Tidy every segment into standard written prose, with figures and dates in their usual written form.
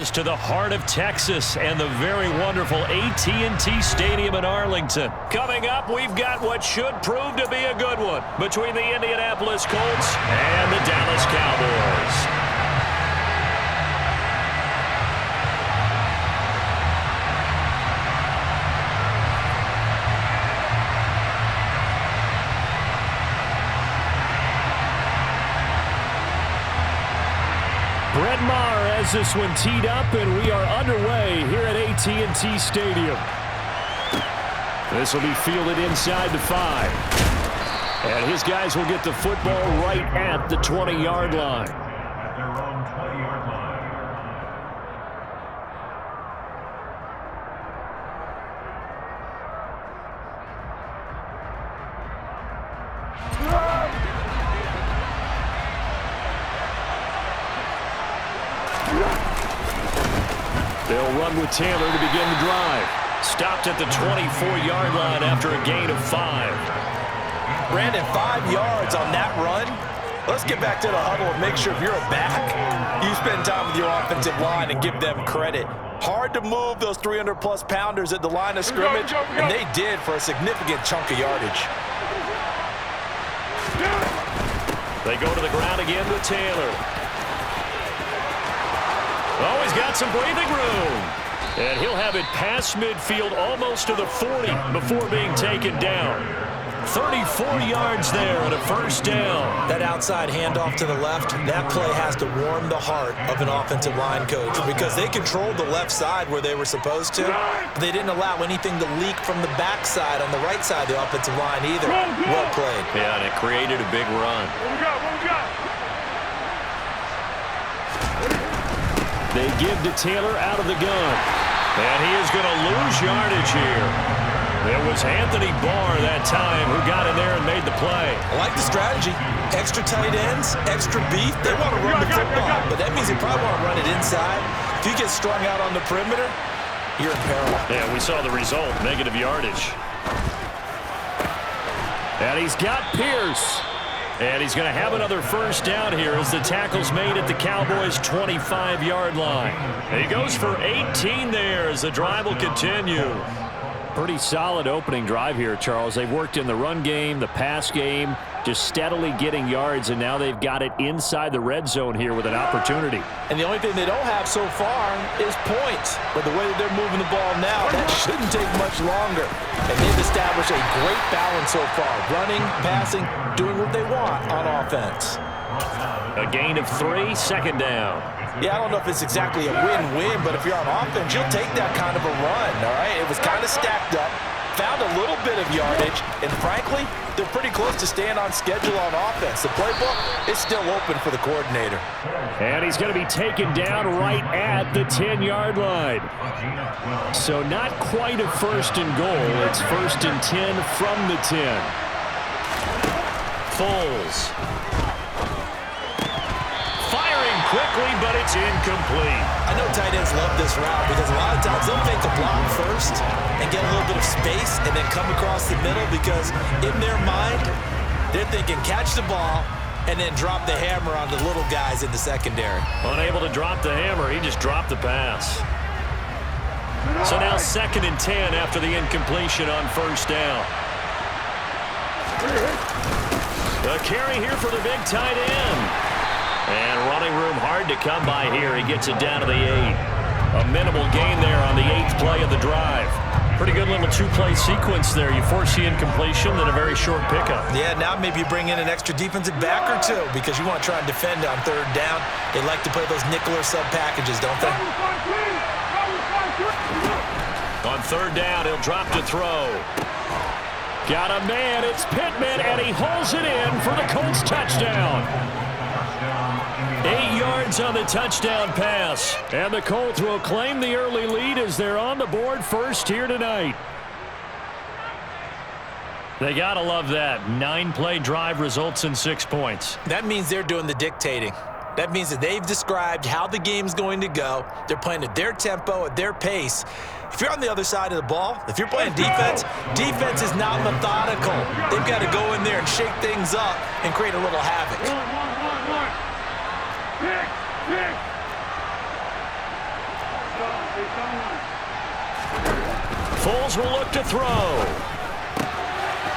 To the heart of Texas and the very wonderful AT&T Stadium in Arlington. Coming up, we've got what should prove to be a good one between the Indianapolis Colts and the Dallas Cowboys. Brett Maher has this one teed up, and we are underway here at AT&T Stadium. This will be fielded inside the 5. And his guys will get the football right at the 20-yard line. At their own 20-yard line. They'll run with Taylor to begin the drive. Stopped at the 24-yard line after a gain of 5. Brandon, 5 yards on that run. Let's get back to the huddle and make sure if you're a back, you spend time with your offensive line and give them credit. Hard to move those 300-plus pounders at the line of scrimmage, and they did for a significant chunk of yardage. They go to the ground again with Taylor. Oh, he's got some breathing room. And he'll have it past midfield almost to the 40 before being taken down. 34 yards there and a first down. That outside handoff to the left, that play has to warm the heart of an offensive line coach because they controlled the left side where they were supposed to. But they didn't allow anything to leak from the backside on the right side of the offensive line either. Well played. Yeah, and it created a big run. They give to Taylor out of the gun. And he is going to lose yardage here. It was Anthony Barr that time who got in there and made the play. I like the strategy. Extra tight ends, extra beef. They want to run the football, but that means they probably want to run it inside. If you get strung out on the perimeter, you're in peril. Yeah, we saw the result, negative yardage. And he's got Pierce. And he's going to have another first down here as the tackle's made at the Cowboys' 25-yard line. And he goes for 18 there as the drive will continue. Pretty solid opening drive here, Charles. They've worked in the run game, the pass game, just steadily getting yards, and now they've got it inside the red zone here with an opportunity. And the only thing they don't have so far is points. But the way that they're moving the ball now, that shouldn't take much longer. And they've established a great balance so far. Running, passing, doing what they want on offense. A gain of 3, second down. Yeah, I don't know if it's exactly a win-win, but if you're on offense, you'll take that kind of a run, all right? It was kind of stacked up, found a little bit of yardage, and frankly, they're pretty close to staying on schedule on offense. The playbook is still open for the coordinator. And he's going to be taken down right at the 10-yard line. So not quite a first and goal. It's first and 10 from the 10. Foles. Quickly, but it's incomplete. I know tight ends love this route because a lot of times they'll make the block first and get a little bit of space and then come across the middle because in their mind, they're thinking catch the ball and then drop the hammer on the little guys in the secondary. Unable to drop the hammer, he just dropped the pass. So now second and 10 after the incompletion on first down. A carry here for the big tight end. And running room hard to come by here. He gets it down to the 8. A minimal gain there on the 8th play of the drive. Pretty good little 2-play sequence there. You force the incompletion, then a very short pickup. Yeah, now maybe you bring in an extra defensive back or two because you want to try and defend on third down. They like to play those nickel or sub packages, don't they? On third down, he'll drop to throw. Got a man. It's Pittman, and he holds it in for the Colts touchdown. 8 yards on the touchdown pass. And the Colts will claim the early lead as they're on the board first here tonight. They got to love that. 9-play drive results in 6 points. That means they're doing the dictating. That means that they've described how the game's going to go. They're playing at their tempo, at their pace. If you're on the other side of the ball, if you're playing defense, defense is not methodical. They've got to go in there and shake things up and create a little havoc. Foles will look to throw.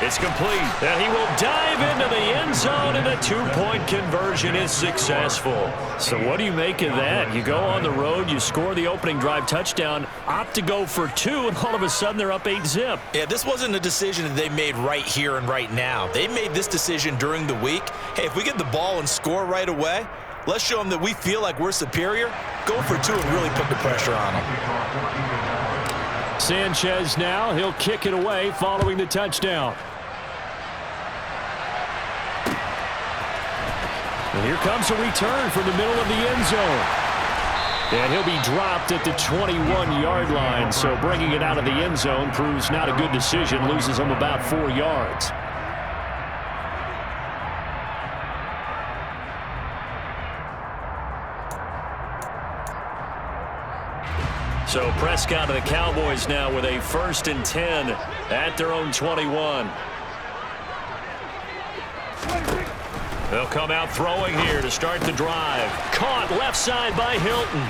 It's complete, and he will dive into the end zone, and a two-point conversion is successful. So what do you make of that? You go on the road, you score the opening drive touchdown, opt to go for two, and all of a sudden they're up 8-zip. Yeah, this wasn't a decision that they made right here and right now. They made this decision during the week. Hey, if we get the ball and score right away, let's show them that we feel like we're superior. Go for two and really put the pressure on them. Sanchez now, he'll kick it away following the touchdown. And here comes a return from the middle of the end zone. And he'll be dropped at the 21-yard line, so bringing it out of the end zone proves not a good decision, loses him about 4 yards. So Prescott of the Cowboys now with a 1st and 10 at their own 21. They'll come out throwing here to start the drive. Caught left side by Hilton.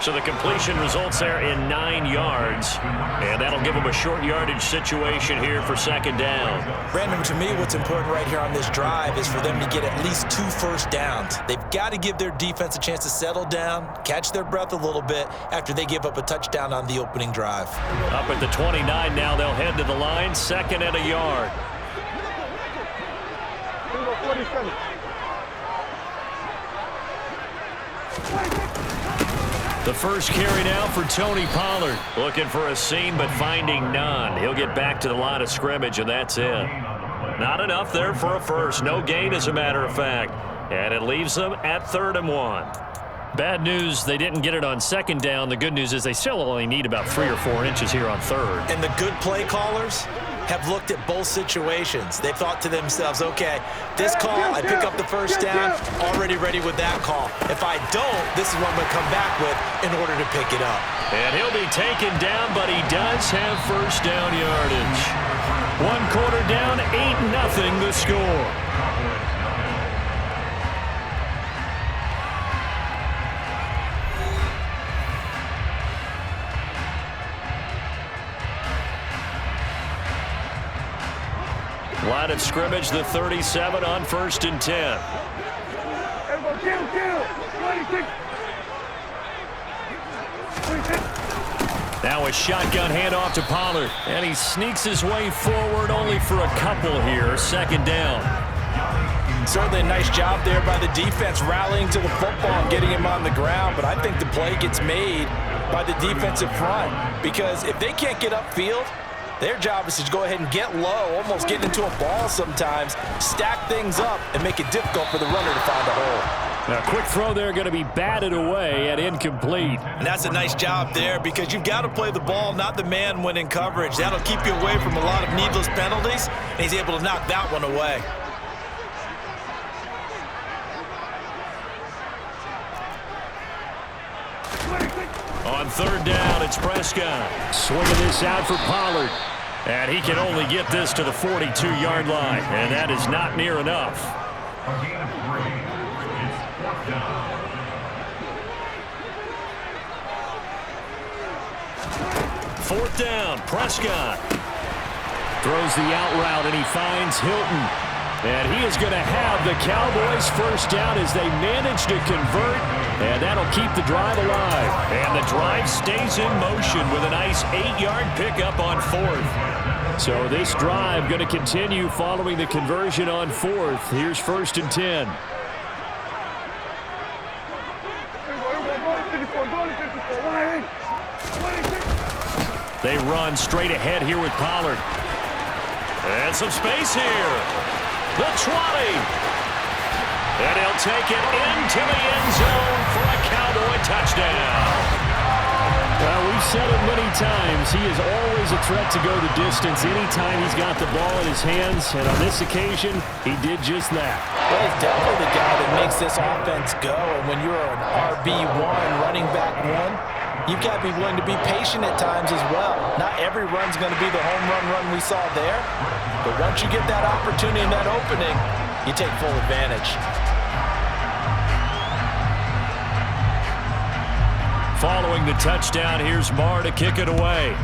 So the completion results there in 9 yards. And that'll give them a short yardage situation here for 2nd down. Brandon, to me, what's important right here on this drive is for them to get at least 2 first downs. They've got to give their defense a chance to settle down, catch their breath a little bit after they give up a touchdown on the opening drive. Up at the 29 now, they'll head to the line, 2nd and a yard. The first carry now for Tony Pollard. Looking for a seam, but finding none. He'll get back to the line of scrimmage, and that's it. Not enough there for a first. No gain, as a matter of fact. And it leaves them at 3rd and 1. Bad news, they didn't get it on 2nd down. The good news is they still only need about 3 or 4 inches here on 3rd. And the good play callers have looked at both situations. They thought to themselves, okay, this call, I pick up the first down, already ready with that call. If I don't, this is what I'm going to come back with in order to pick it up. And he'll be taken down, but he does have first down yardage. 1 quarter down, 8-0 the score. Line of scrimmage, the 37 on 1st and 10. Now a shotgun handoff to Pollard, and he sneaks his way forward only for a couple here. 2nd down. Certainly a nice job there by the defense rallying to the football and getting him on the ground, but I think the play gets made by the defensive front because if they can't get upfield, their job is to go ahead and get low, almost get into a ball sometimes, stack things up, and make it difficult for the runner to find a hole. Now, a quick throw there going to be batted away and incomplete. And that's a nice job there because you've got to play the ball, not the man when in coverage. That'll keep you away from a lot of needless penalties, and he's able to knock that one away. On 3rd down, it's Prescott. Swinging this out for Pollard. And he can only get this to the 42-yard line. And that is not near enough. A gain of 3. It's 4th down. 4th down, Prescott. Throws the out route, and he finds Hilton. And he is going to have the Cowboys first down as they manage to convert. And that'll keep the drive alive. And the drive stays in motion with a nice 8-yard pickup on 4th. So this drive going to continue following the conversion on 4th. Here's 1st and 10. They run straight ahead here with Pollard. And some space here. The 20. And he'll take it into the end zone for a Cowboy touchdown. Well, we've said it many times. He is always a threat to go the distance anytime he's got the ball in his hands. And on this occasion, he did just that. Well, he's definitely the guy that makes this offense go. And when you're an RB1, running back 1, you've got to be willing to be patient at times as well. Not every run's going to be the home run we saw there. But once you get that opportunity and that opening, you take full advantage. Following the touchdown, here's Marr to kick it away.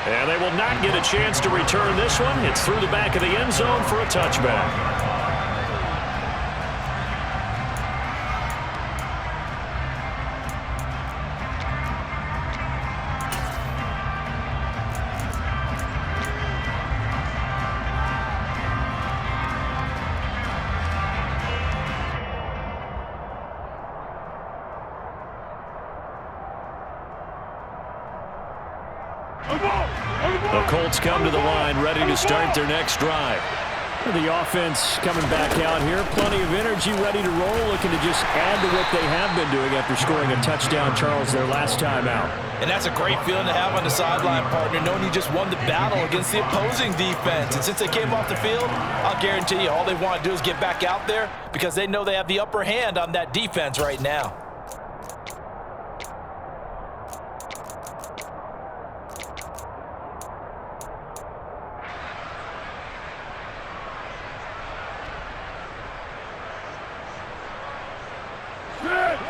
And they will not get a chance to return this one. It's through the back of the end zone for a touchback. The Colts come to the line, ready to start their next drive. The offense coming back out here. Plenty of energy, ready to roll, looking to just add to what they have been doing after scoring a touchdown, Charles, their last time out. And that's a great feeling to have on the sideline, partner, knowing you just won the battle against the opposing defense. And since they came off the field, I'll guarantee you all they want to do is get back out there because they know they have the upper hand on that defense right now.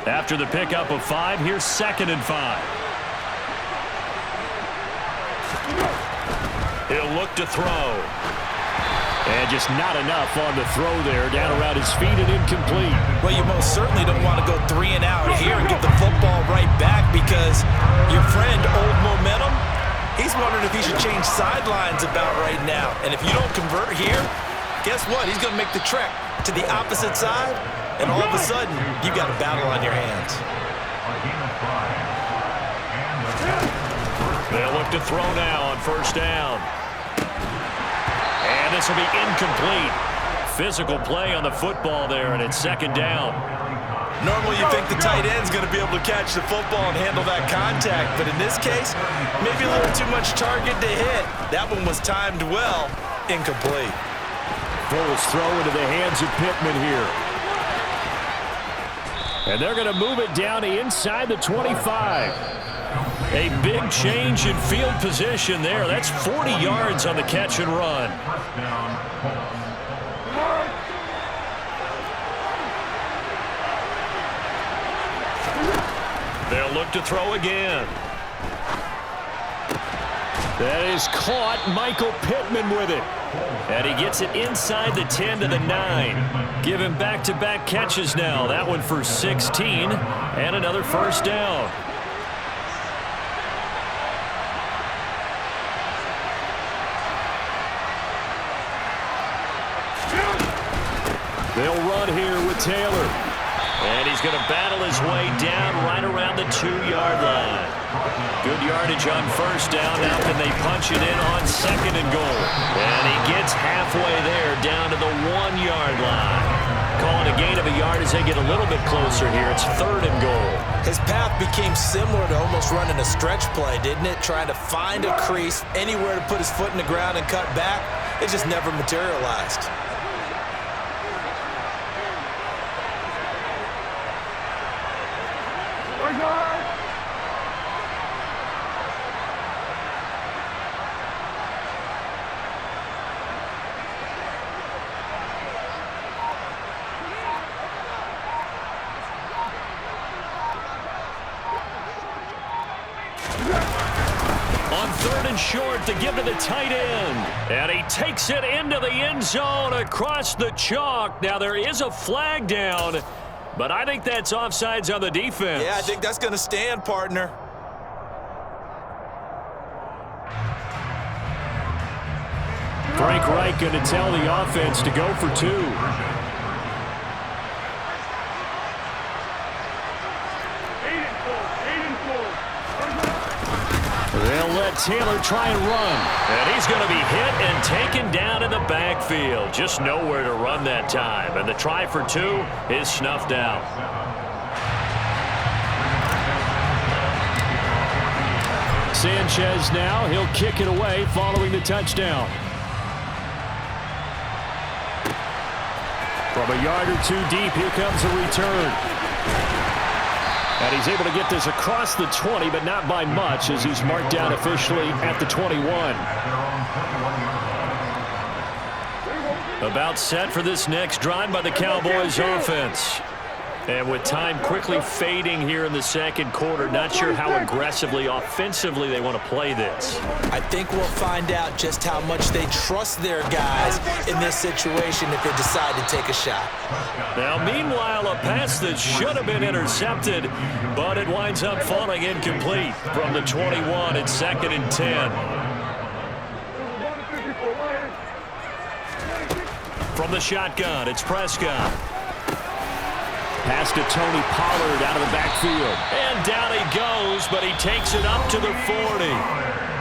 After the pickup of 5, here's 2nd and 5. He'll look to throw. And just not enough on the throw there. Down around his feet and incomplete. Well, you most certainly don't want to go 3 and out here and get the football right back because your friend, Old Momentum, he's wondering if he should change sidelines about right now. And if you don't convert here, guess what? He's going to make the trek to the opposite side. And all of a sudden, you've got a battle on your hands. They'll look to throw now on 1st down. And this will be incomplete. Physical play on the football there, and it's 2nd down. Normally you think the tight end's going to be able to catch the football and handle that contact, but in this case, maybe a little too much target to hit. That one was timed well, incomplete. Fullest throw into the hands of Pittman here. And they're going to move it down to inside the 25. A big change in field position there. That's 40 yards on the catch and run. They'll look to throw again. That is caught. Michael Pittman with it. And he gets it inside the 10 to the 9. Give him back-to-back catches now. That one for 16 and another 1st down. They'll run here with Taylor. And he's going to battle his way down right around the 2-yard line. Good yardage on 1st down. Now can they punch it in on 2nd and goal? And he gets halfway there down to the 1-yard line. Calling a gain of a yard as they get a little bit closer here. It's 3rd and goal. His path became similar to almost running a stretch play, didn't it? Trying to find a crease, anywhere to put his foot in the ground and cut back. It just never materialized. On 3rd and short to give to the tight end. And he takes it into the end zone across the chalk. Now there is a flag down, but I think that's offsides on the defense. Yeah, I think that's going to stand, partner. Frank Reich going to tell the offense to go for 2. They'll let Taylor try and run. And he's going to be hit and taken down in the backfield. Just nowhere to run that time. And the try for 2 is snuffed out. Sanchez now. He'll kick it away following the touchdown. From a yard or 2 deep, here comes a return. And he's able to get this across the 20, but not by much as he's marked down officially at the 21. About set for this next drive by the Cowboys offense. And with time quickly fading here in the second quarter, not sure how aggressively, offensively they want to play this. I think we'll find out just how much they trust their guys in this situation if they decide to take a shot. Now, meanwhile, a pass that should have been intercepted, but it winds up falling incomplete from the 21. It's 2nd and 10. From the shotgun, it's Prescott. Pass to Tony Pollard out of the backfield. And down he goes, but he takes it up to the 40.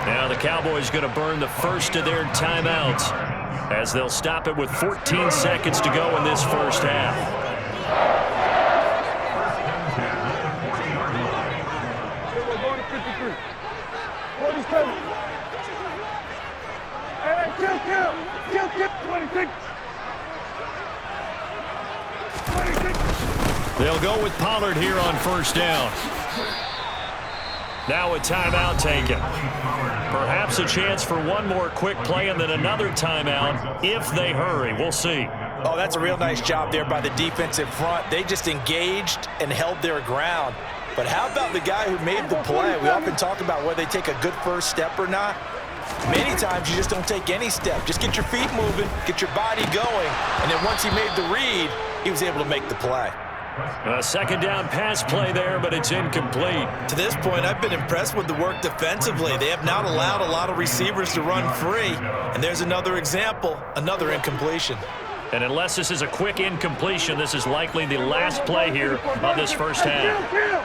Now the Cowboys going to burn the first of their timeouts as they'll stop it with 14 seconds to go in this first half. They'll go with Pollard here on first down. Now a timeout taken. Perhaps a chance for one more quick play and then another timeout if they hurry. We'll see. Oh, that's a real nice job there by the defensive front. They just engaged and held their ground. But how about the guy who made the play? We often talk about whether they take a good first step or not. Many times you just don't take any step. Just get your feet moving, get your body going, and then once he made the read, he was able to make the play. A second down pass play there, but it's incomplete. To this point, I've been impressed with the work defensively. They have not allowed a lot of receivers to run free. And there's another example, another incompletion. And unless this is a quick incompletion, this is likely the last play here of this first half. Kill!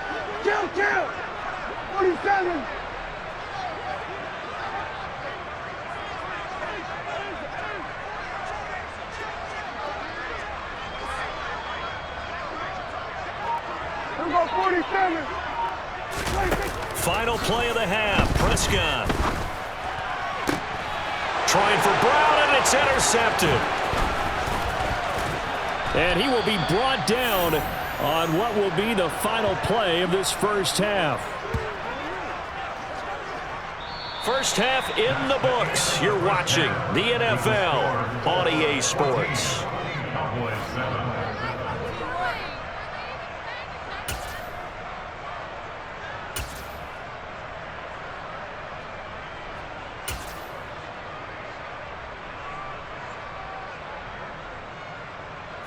47! Final play of the half. Prescott trying for Brown, and it's intercepted. And he will be brought down on what will be the final play of this first half. First half in the books. You're watching the NFL on EA Sports.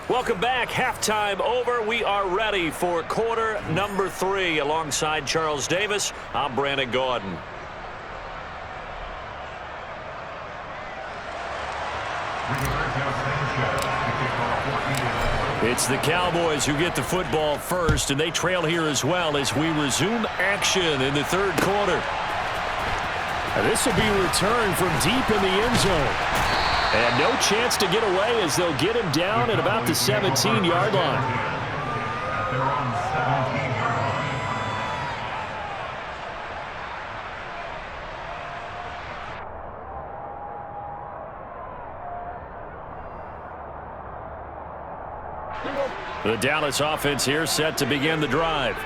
Welcome back. Halftime over. We are ready for quarter number 3. Alongside Charles Davis, I'm Brandon Gordon. It's the Cowboys who get the football first, and they trail here as well as we resume action in the third quarter. This will be returned from deep in the end zone. And no chance to get away as they'll get him down at about the 17-yard line. They're on 17 yards. The Dallas offense here set to begin the drive.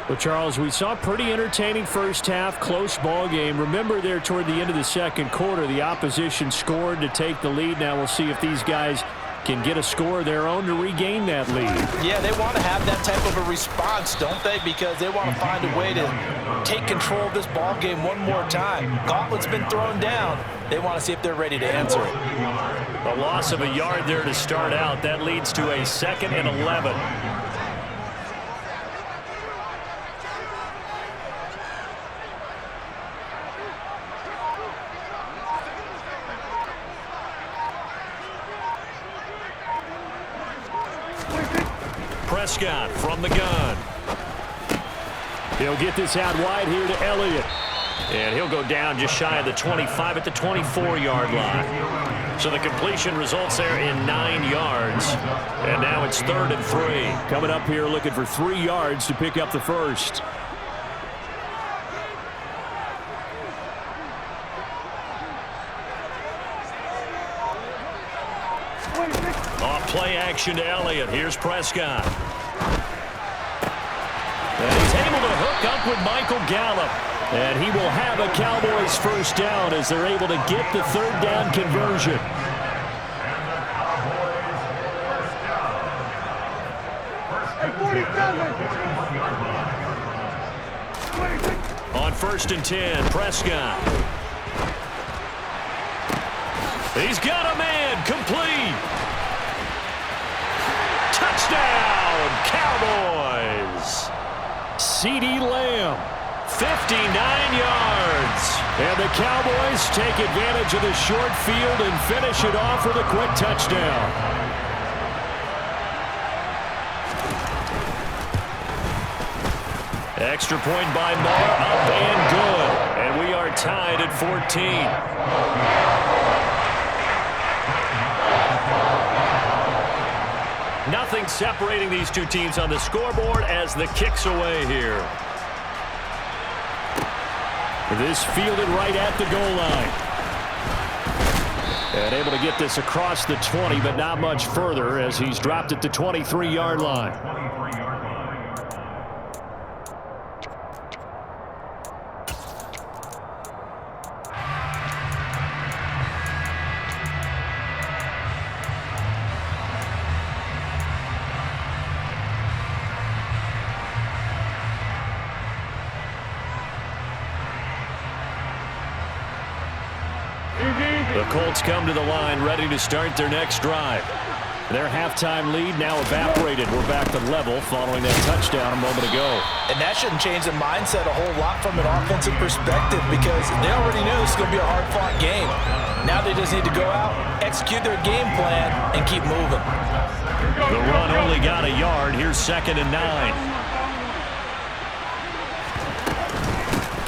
Well, Charles, we saw a pretty entertaining first half, close ball game. Remember there toward the end of the second quarter, the opposition scored to take the lead. Now we'll see if these guys can get a score of their own to regain that lead. Yeah, they want to have that type of a response, don't they? Because they want to find a way to take control of this ball game one more time. Gauntlet's been thrown down. They want to see if they're ready to answer it. A loss of a yard there to start out. That leads to a 2nd and 11. Prescott from the gun. He'll get this out wide here to Elliott. And he'll go down just shy of the 25 at the 24-yard line. So the completion results there in 9 yards. And now it's 3rd and 3. Coming up here looking for 3 yards to pick up the first. Off play action to Elliott. Here's Prescott. And he's able to hook up with Michael Gallup. And he will have a Cowboys first down as they're able to get the 3rd down conversion. Hey, 47. On 1st and 10, Prescott. He's got a man, complete. Touchdown, Cowboys. CeeDee Lamb, 59 yards. And the Cowboys take advantage of the short field and finish it off with a quick touchdown. Extra point by Moore, up and good. And we are tied at 14. Nothing separating these two teams on the scoreboard as the kick's away here. This fielded right at the goal line. And able to get this across the 20, but not much further as he's dropped at the 23-yard line. The Colts come to the line ready to start their next drive. Their halftime lead now evaporated. We're back to level following that touchdown a moment ago. And that shouldn't change the mindset a whole lot from an offensive perspective because they already knew this was going to be a hard-fought game. Now they just need to go out, execute their game plan, and keep moving. The run only got a yard. Here's 2nd and 9.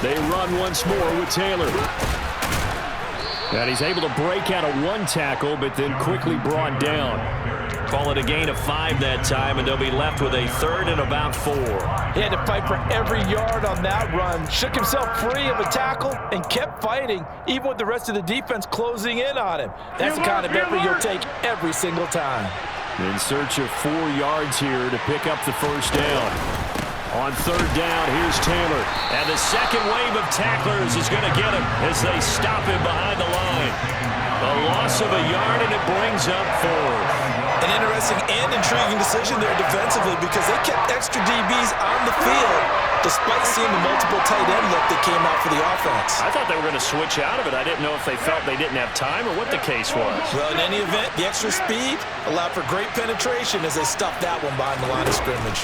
They run once more with Taylor. And he's able to break out of one tackle, but then quickly brought down. Call it a gain of 5 that time, and they'll be left with a 3rd and about 4. He had to fight for every yard on that run. Shook himself free of a tackle and kept fighting, even with the rest of the defense closing in on him. That's the kind of effort you'll take every single time. In search of 4 yards here to pick up the first down. On 3rd down, here's Taylor. And the second wave of tacklers is going to get him as they stop him behind the line. A loss of a yard, and it brings up 4th. An interesting and intriguing decision there defensively because they kept extra DBs on the field despite seeing the multiple tight end look that came out for the offense. I thought they were going to switch out of it. I didn't know if they felt they didn't have time or what the case was. Well, in any event, the extra speed allowed for great penetration as they stuffed that one behind the line of scrimmage.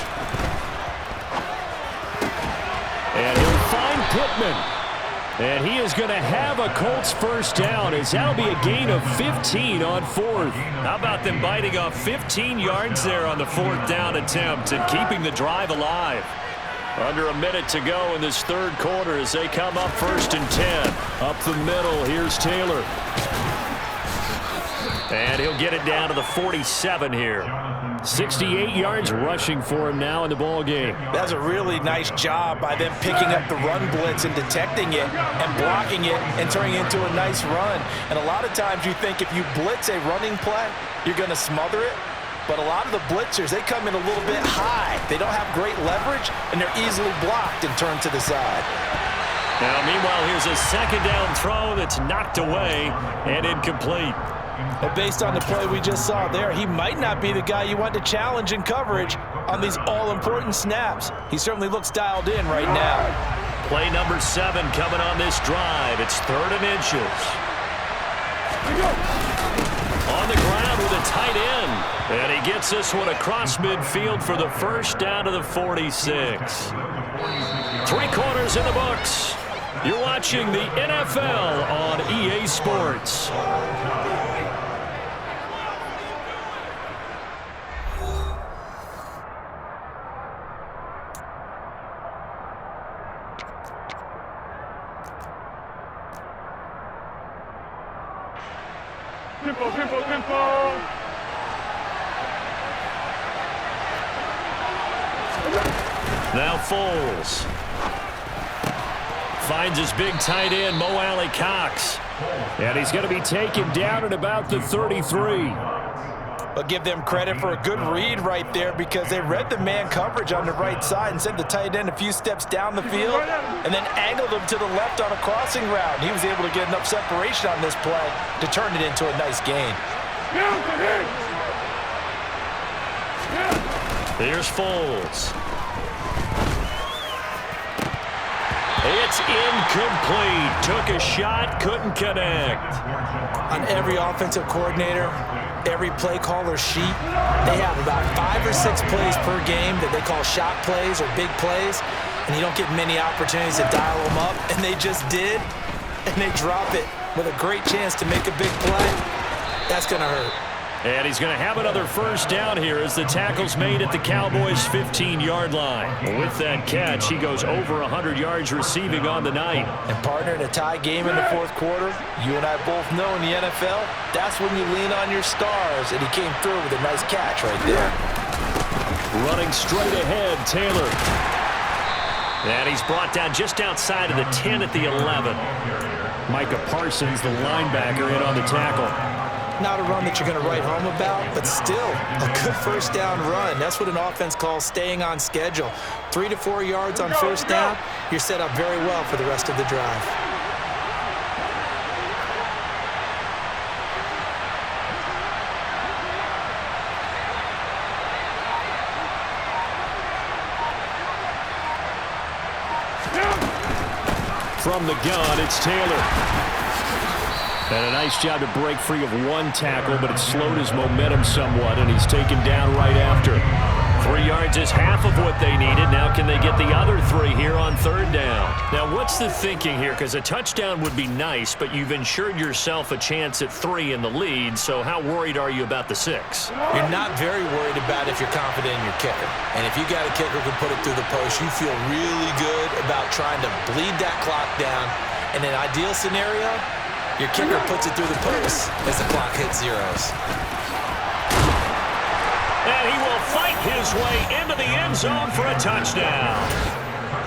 And he'll find Pittman. And he is going to have a Colts first down as that'll be a gain of 15 on 4th. How about them biting off 15 yards there on the 4th down attempt and keeping the drive alive? Under a minute to go in this 3rd quarter as they come up 1st and 10. Up the middle, here's Taylor. And he'll get it down to the 47 here. 68 yards rushing for him now in the ball game. That's a really nice job by them picking up the run blitz and detecting it and blocking it and turning it into a nice run. And a lot of times you think if you blitz a running play, you're going to smother it. But a lot of the blitzers, they come in a little bit high. They don't have great leverage, and they're easily blocked and turned to the side. Now, meanwhile, here's a 2nd down throw that's knocked away and incomplete. But based on the play we just saw there, he might not be the guy you want to challenge in coverage on these all-important snaps. He certainly looks dialed in right now. Play number 7 coming on this drive. It's 3rd and inches. On the ground with a tight end. And he gets this one across midfield for the first down to the 46. 3 quarters in the books. You're watching the NFL on EA Sports. Tempo, tempo, tempo. Now Foles. Finds his big tight end, Mo Alley Cox. And he's going to be taken down at about the 33. But give them credit for a good read right there because they read the man coverage on the right side and sent the tight end a few steps down the field and then angled him to the left on a crossing route. And he was able to get enough separation on this play to turn it into a nice gain. Here's Foles. It's incomplete. Took a shot, couldn't connect. On every offensive coordinator, every play caller sheet, they have about 5 or 6 plays per game that they call shot plays or big plays, and you don't get many opportunities to dial them up, and they just did, and they drop it with a great chance to make a big play. That's going to hurt. And he's going to have another first down here as the tackle's made at the Cowboys' 15-yard line. With that catch, he goes over 100 yards receiving on the night. And partner, in a tie game in the fourth quarter, you and I both know in the NFL, that's when you lean on your stars, and he came through with a nice catch right there. Running straight ahead, Taylor. And he's brought down just outside of the 10 at the 11. Micah Parsons, the linebacker, in on the tackle. Not a run that you're going to write home about, but still a good first down run. That's what an offense calls staying on schedule. 3 to 4 yards on first down, you're set up very well for the rest of the drive. From the gun, it's Taylor. And a nice job to break free of one tackle, but it slowed his momentum somewhat, and he's taken down right after. 3 yards is half of what they needed. Now can they get the other 3 here on third down? Now what's the thinking here? Because a touchdown would be nice, but you've ensured yourself a chance at 3 in the lead, so how worried are you about the 6? You're not very worried about if you're confident in your kicker. And if you got a kicker who can put it through the post, you feel really good about trying to bleed that clock down. In an ideal scenario, your kicker puts it through the post as the clock hits zeros. And he will fight his way into the end zone for a touchdown.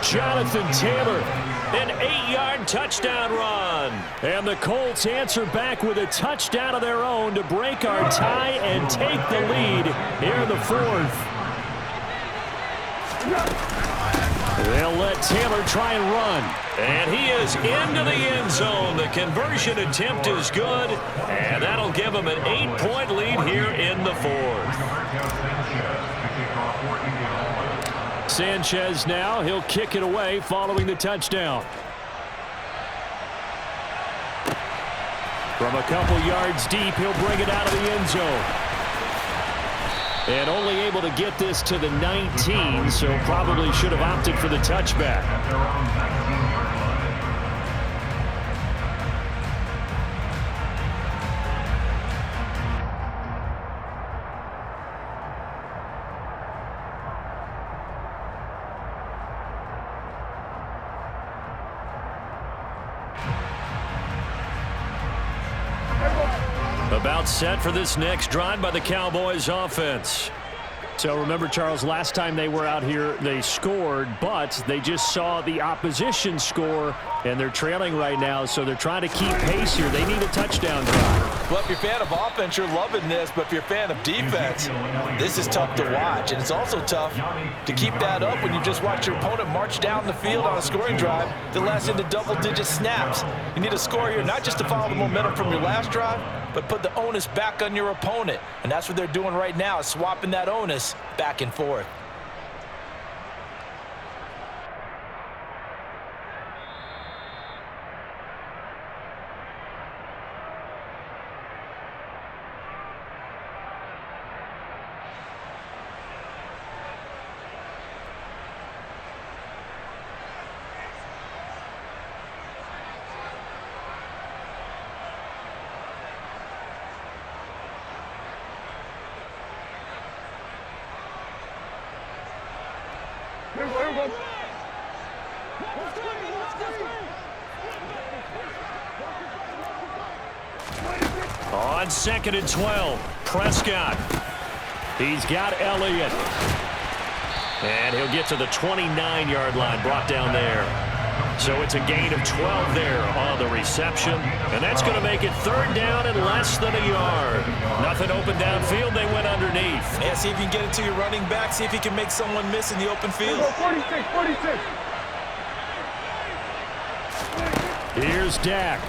Jonathan Taylor. An 8-yard touchdown run. And the Colts answer back with a touchdown of their own to break our tie and take the lead here in the fourth. They'll let Taylor try and run. And he is into the end zone. The conversion attempt is good, and that'll give him an 8-point lead here in the fourth. Sanchez now, he'll kick it away following the touchdown. From a couple yards deep, he'll bring it out of the end zone. And only able to get this to the 19, so probably should have opted for the touchback. About set for this next drive by the Cowboys offense. So remember, Charles, last time they were out here, they scored, but they just saw the opposition score, and they're trailing right now, so they're trying to keep pace here. They need a touchdown drive. Well, if you're a fan of offense, you're loving this, but if you're a fan of defense, this is tough to watch, and it's also tough to keep that up when you just watch your opponent march down the field on a scoring drive that lasts into double-digit snaps. You need a score here, not just to follow the momentum from your last drive, but put the onus back on your opponent, and that's what they're doing right now, is swapping that onus back and forth. On 2nd and 12, Prescott. He's got Elliott. And he'll get to the 29-yard line, brought down there. So it's a gain of 12 there on the reception. And that's going to make it third down and less than a yard. Nothing open downfield. They went underneath. Yeah, see if you can get it to your running back. See if you can make someone miss in the open field. 46, 46. Here's Dak.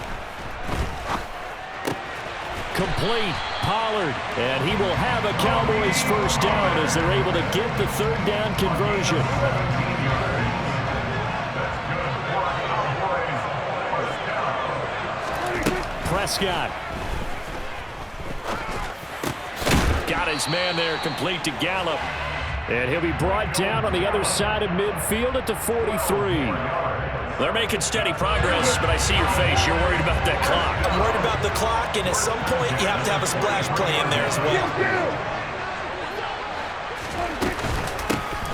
complete. Pollard, and he will have a Cowboys first down as they're able to get the third down conversion. Prescott. Got his man there, complete to Gallup. And he'll be brought down on the other side of midfield at the 43. They're making steady progress, but I see your face. You're worried about that clock. I'm worried about the clock, and at some point, you have to have a splash play in there as well.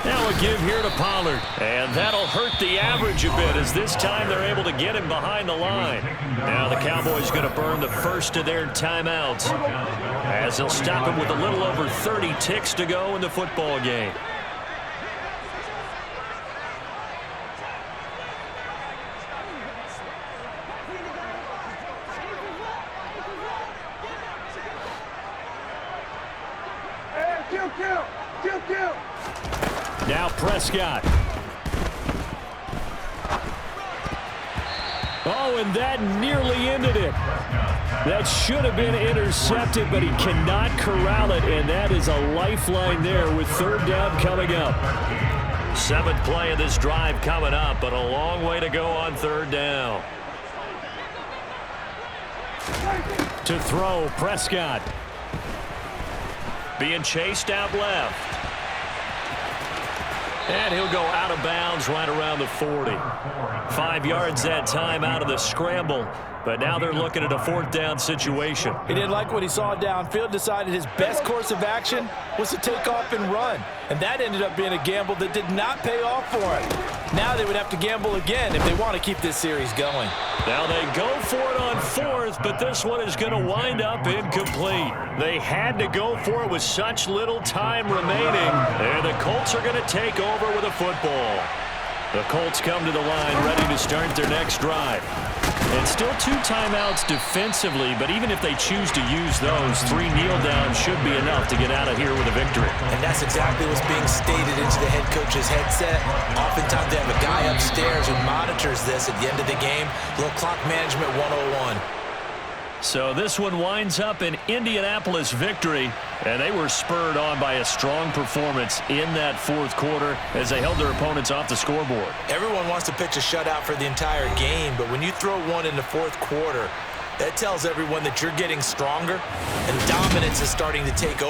Now a give here to Pollard. And that'll hurt the average a bit as this time they're able to get him behind the line. Now the Cowboys going to burn the first of their timeouts as they'll stop him with a little over 30 ticks to go in the football game. Kill. Now Prescott. Oh, and that nearly ended it. That should have been intercepted, but he cannot corral it, and that is a lifeline there with third down coming up. 7th play of this drive coming up, but a long way to go on third down. To throw, Prescott. Being chased out left. And he'll go out of bounds right around the 40. 5 yards that time out of the scramble. But now they're looking at a fourth down situation. He didn't like what he saw downfield, decided his best course of action was to take off and run. And that ended up being a gamble that did not pay off for him. Now they would have to gamble again if they want to keep this series going. Now they go for it on fourth, but this one is going to wind up incomplete. They had to go for it with such little time remaining. And the Colts are going to take over with a football. The Colts come to the line ready to start their next drive. It's still 2 timeouts defensively, but even if they choose to use those, 3 kneel downs should be enough to get out of here with a victory. And that's exactly what's being stated into the head coach's headset. Oftentimes they have a guy upstairs who monitors this at the end of the game. A little clock management 101. So this one winds up an Indianapolis victory, and they were spurred on by a strong performance in that fourth quarter as they held their opponents off the scoreboard. Everyone wants to pitch a shutout for the entire game, but when you throw one in the fourth quarter, that tells everyone that you're getting stronger and dominance is starting to take over.